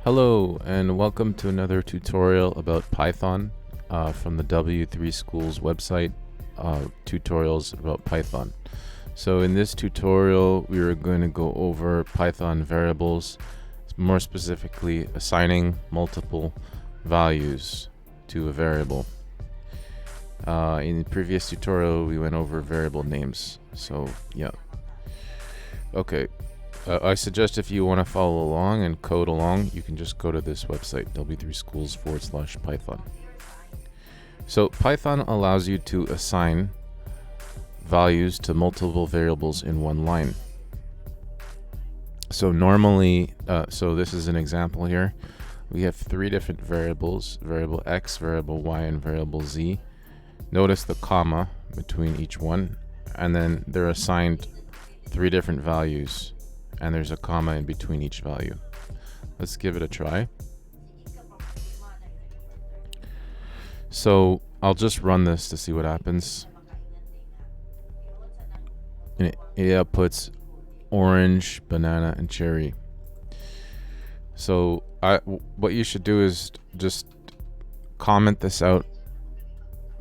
Hello and welcome to another tutorial about Python from the W3schools website, tutorials about Python. So in this tutorial we are going to go over Python variables, more specifically assigning multiple values to a variable. In the previous tutorial we went over variable names, so yeah. Okay. I suggest if you want to follow along and code along, you can just go to this website, W3schools/Python. So Python allows you to assign values to multiple variables in one line. So normally, so this is an example here. We have three different variables, variable x, variable y, and variable z. Notice the comma between each one, and then they're assigned three different values. And there's a comma in between each value. Let's give it a try. So I'll just run this to see what happens. And it outputs orange, banana, and cherry. So what you should do is just comment this out.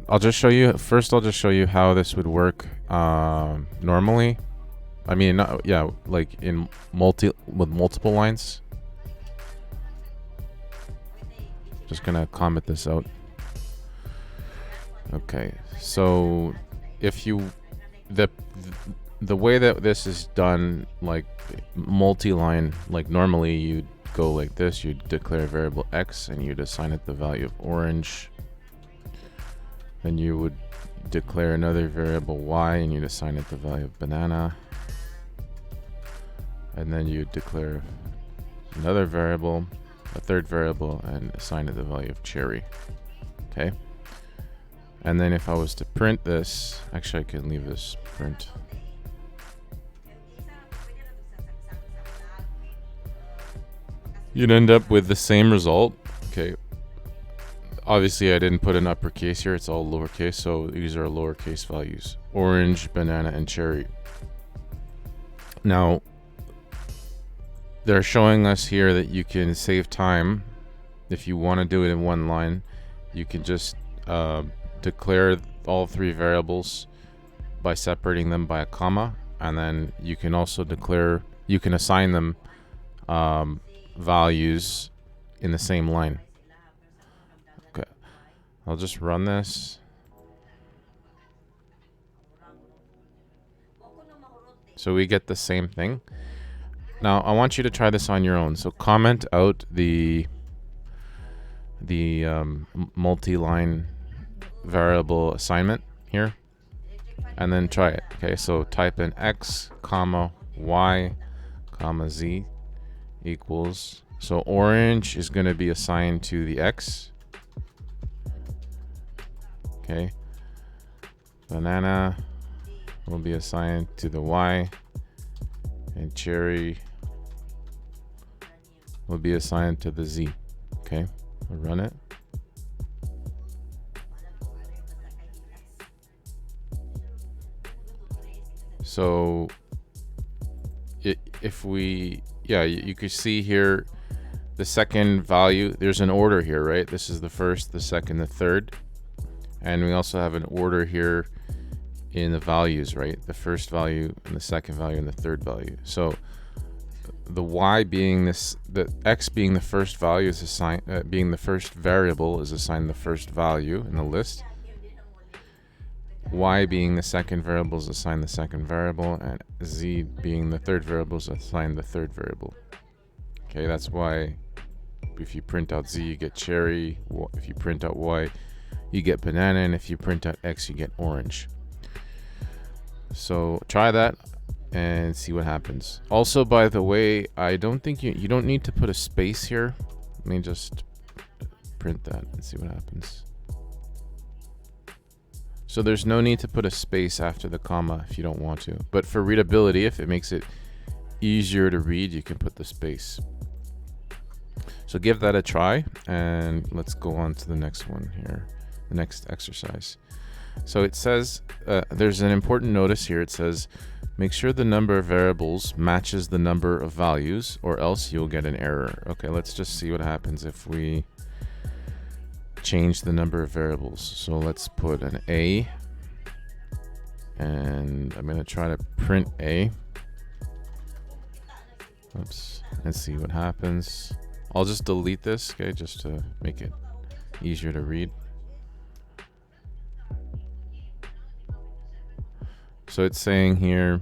I'll just show you how this would work normally. I mean, like in with multiple lines. Just gonna comment this out. Okay, so if you the way that this is done, like multi-line, like normally you'd go like this. You'd declare a variable x and you'd assign it the value of orange. Then you would declare another variable y and you'd assign it the value of banana. And then you declare another variable, a third variable, and assign it the value of cherry. Okay. And then if I was to print this, actually I can leave this print. You'd end up with the same result. Okay. Obviously I didn't put an uppercase here, it's all lowercase, so these are lowercase values. Orange, banana, and cherry. Now, they're showing us here that you can save time. If you want to do it in one line, you can just declare all three variables by separating them by a comma, and then you can also assign them values in the same line. Okay, I'll just run this. So we get the same thing. Now I want you to try this on your own. So comment out the multi-line variable assignment here, and then try it. Okay, so type in x, comma, y, comma, z equals. So orange is going to be assigned to the x. Okay. Banana will be assigned to the y. And cherry will be assigned to the z. Okay, I'll run it. So if we, you can see here the second value, there's an order here, right? This is the first, the second, the third. And we also have an order here in the values, right? The first value and the second value and the third value. So the y being this, the x being the first value is assigned, being the first variable is assigned the first value in the list. Y being the second variable is assigned the second variable, and z being the third variable is assigned the third variable. Okay, that's why if you print out z, you get cherry. If you print out y, you get banana, and if you print out x, you get orange. So try that and see what happens. Also, by the way, I don't think you don't need to put a space here. Let me just print that and see what happens. So there's no need to put a space after the comma if you don't want to. But for readability, if it makes it easier to read, you can put the space. So give that a try, and let's go on to the next one here, the next exercise. So it says, there's an important notice here. It says, make sure the number of variables matches the number of values, or else you'll get an error. Okay, let's just see what happens if we change the number of variables. So let's put an A, and I'm going to try to print A. Oops, let's see what happens. I'll just delete this, okay, just to make it easier to read. So it's saying here,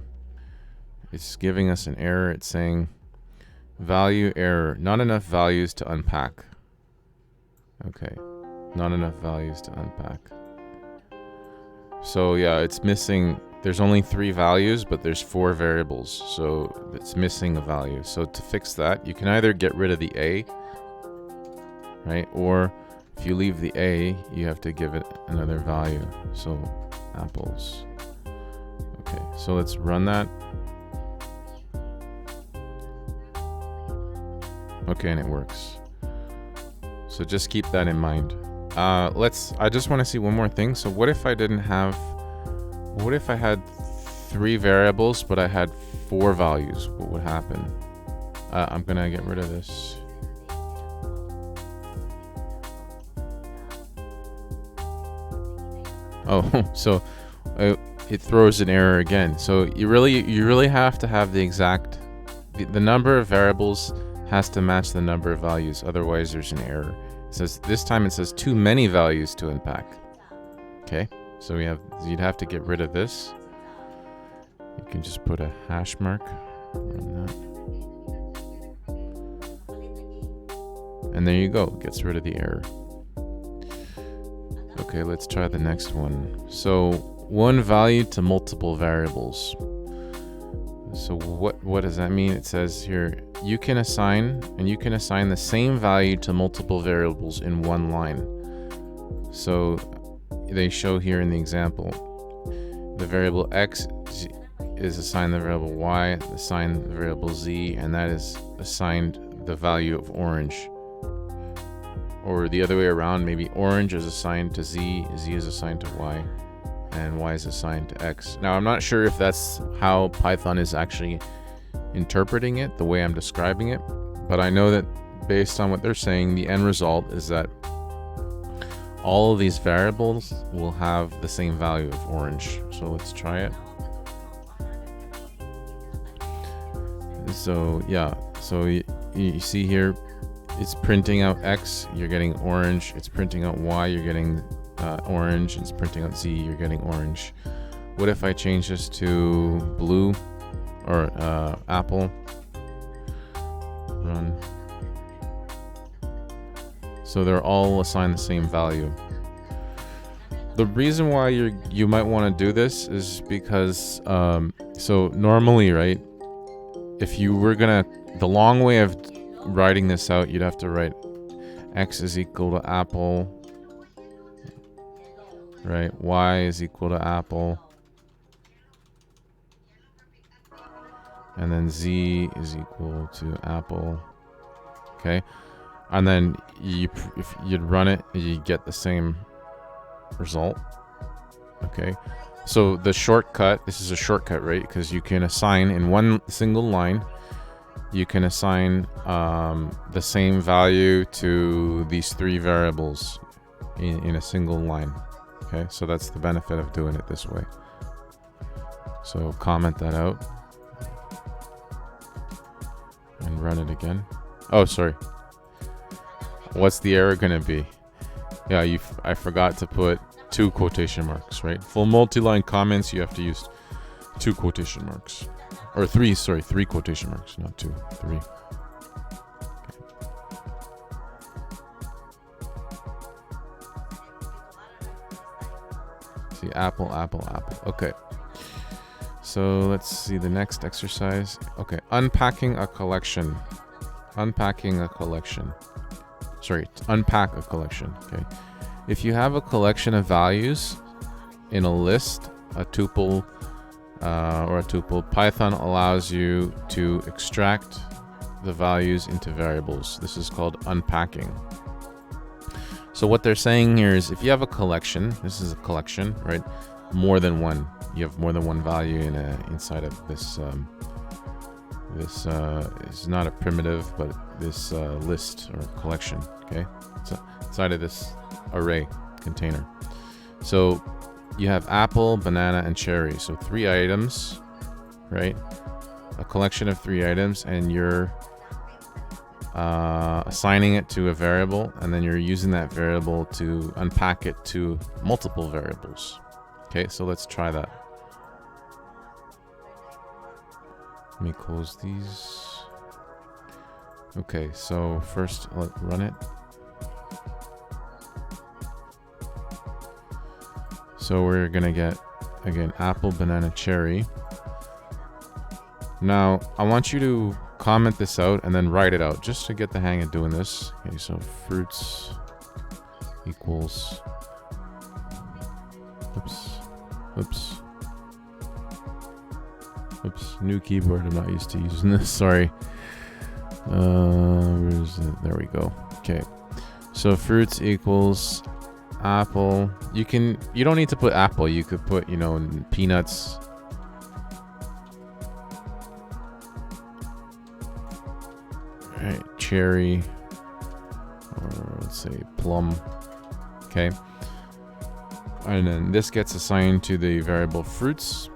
it's giving us an error. It's saying value error, not enough values to unpack. Okay, not enough values to unpack. So yeah, it's missing, there's only 3 values, but there's 4 variables. So it's missing a value. So to fix that, you can either get rid of the A, right? Or if you leave the A, you have to give it another value. So apples. Okay, so let's run that. Okay, and it works. So just keep that in mind. I just want to see one more thing. So what if I had 3 variables, but I had 4 values? What would happen? I'm gonna get rid of this. Oh, so it throws an error again. So you really have to have the exact, the number of variables has to match the number of values. Otherwise, there's an error. It says this time it says too many values to unpack. Okay, so you'd have to get rid of this. You can just put a hash mark on that. And there you go. It gets rid of the error. Okay, let's try the next one. So one value to multiple variables. So what does that mean? It says here, you can assign the same value to multiple variables in one line. So they show here in the example, the variable X is assigned the variable Y, assigned the variable Z, and that is assigned the value of orange. Or the other way around, maybe orange is assigned to Z, Z is assigned to Y, and Y is assigned to X. Now, I'm not sure if that's how Python is actually interpreting it, the way I'm describing it, but I know that based on what they're saying, the end result is that all of these variables will have the same value of orange. So let's try it. So yeah, so you see here, it's printing out X, you're getting orange. It's printing out Y, you're getting orange. It's printing out Z, you're getting orange. What if I change this to blue or apple? Run. So they're all assigned the same value. The reason why you might want to do this is because so normally, right, if you were gonna, the long way of writing this out, you'd have to write X is equal to apple, right? Y is equal to apple, and then Z is equal to apple. Okay, and then if you'd run it, you get the same result. Okay, so the shortcut, this is a shortcut, right? Because you can assign in one single line, you can assign the same value to these 3 variables in a single line. Okay, so that's the benefit of doing it this way. So comment that out and run it again. Oh, sorry. What's the error gonna be? Yeah, I forgot to put 2 quotation marks, right? Full multi-line comments, you have to use 2 quotation marks. Or 3, sorry, 3 quotation marks, not 2, 3. Okay. See, apple, apple, apple. Okay. So let's see the next exercise. Okay, unpacking a collection. Unpacking a collection. Sorry, unpack a collection. Okay. If you have a collection of values in a list, a tuple, or a tuple, Python allows you to extract the values into variables. This is called unpacking. So what they're saying here is if you have a collection, this is a collection, right? More than one. You have more than one value inside of this. This is not a primitive, but this list or collection. Okay, so inside of this array container. So you have apple, banana, and cherry. So 3 items, right? A collection of 3 items, and you're assigning it to a variable, and then you're using that variable to unpack it to multiple variables. Okay, so let's try that. Let me close these. Okay, so first let's run it. So we're gonna get, again, apple, banana, cherry. Now, I want you to comment this out and then write it out just to get the hang of doing this. Okay, so fruits equals, oops, new keyboard, I'm not used to using this, sorry. Where is it? There we go. Okay, so fruits equals apple. You don't need to put apple, you could put, peanuts. Right, cherry, or let's say plum. Okay, and then this gets assigned to the variable fruits.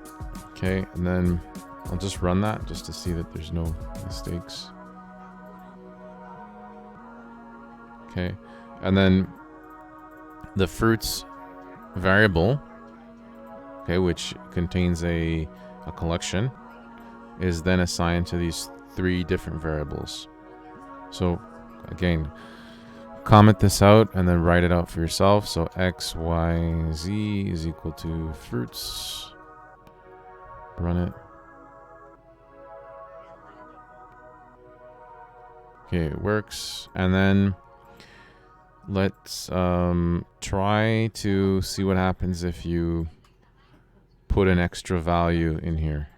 Okay, and then I'll just run that just to see that there's no mistakes. Okay, and then the fruits variable, okay, which contains a collection, is then assigned to these 3 different variables. So again, comment this out and then write it out for yourself. So x, y, z is equal to fruits. Run it. Okay, it works. And then let's try to see what happens if you put an extra value in here.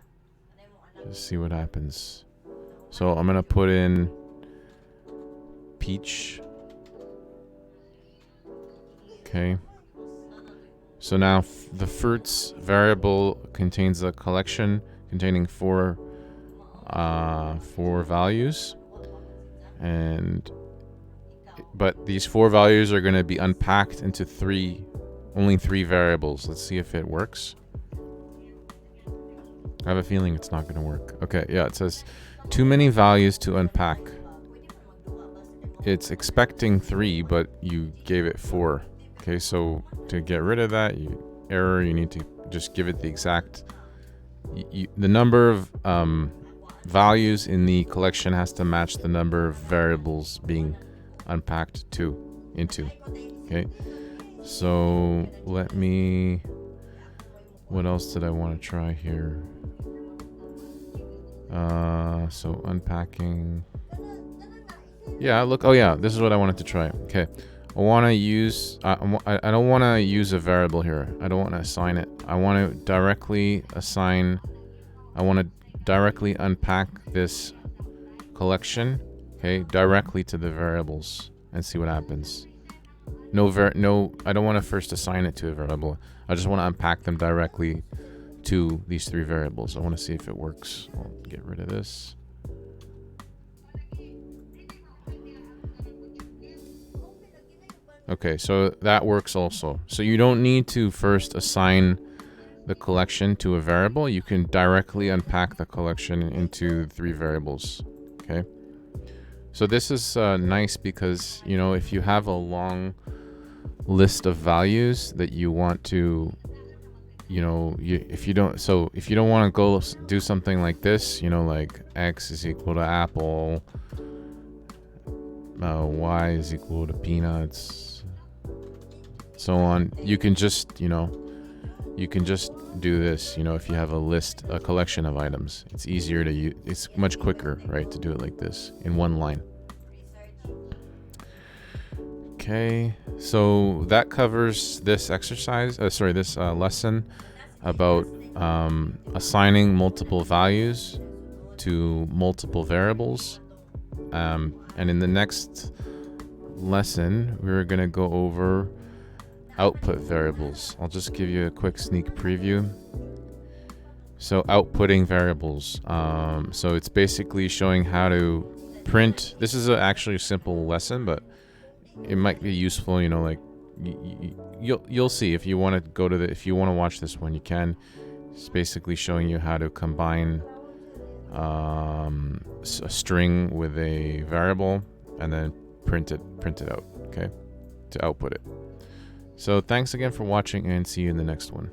Just see what happens. So I'm gonna put in peach. Okay. So now the fruits variable contains a collection containing 4 values, but these 4 values are going to be unpacked into only 3 variables. Let's see if it works. I have a feeling it's not going to work. Okay, yeah, it says too many values to unpack. It's expecting 3, but you gave it 4. Okay, so to get rid of that error, you need to just give it the exact, the number of values in the collection has to match the number of variables being unpacked into. Okay, so what else did I want to try here? So unpacking. Yeah, look. Oh yeah, this is what I wanted to try. Okay, I want to use. I don't want to use a variable here. I don't want to assign it. I want to directly assign. I want to directly unpack this collection. Okay, directly to the variables and see what happens. No, I don't want to first assign it to a variable. I just want to unpack them directly to these 3 variables. I want to see if it works. I'll get rid of this. Okay, so that works also. So you don't need to first assign the collection to a variable. You can directly unpack the collection into 3 variables. Okay. So this is nice because, if you have a long list of values that you want to, if you don't want to go do something like this, like x is equal to apple, y is equal to peanuts, so on. You can just do this, if you have a collection of items. It's easier to use. It's much quicker, right, to do it like this in one line. Okay, so that covers this exercise. This lesson about assigning multiple values to multiple variables. And in the next lesson, we're going to go over output variables. I'll just give you a quick sneak preview. So outputting variables. So it's basically showing how to print. This is actually a simple lesson, but it might be useful. Like you'll see if you want to if you want to watch this one, you can. It's basically showing you how to combine a string with a variable and then print it out. Okay, to output it. So thanks again for watching, and see you in the next one.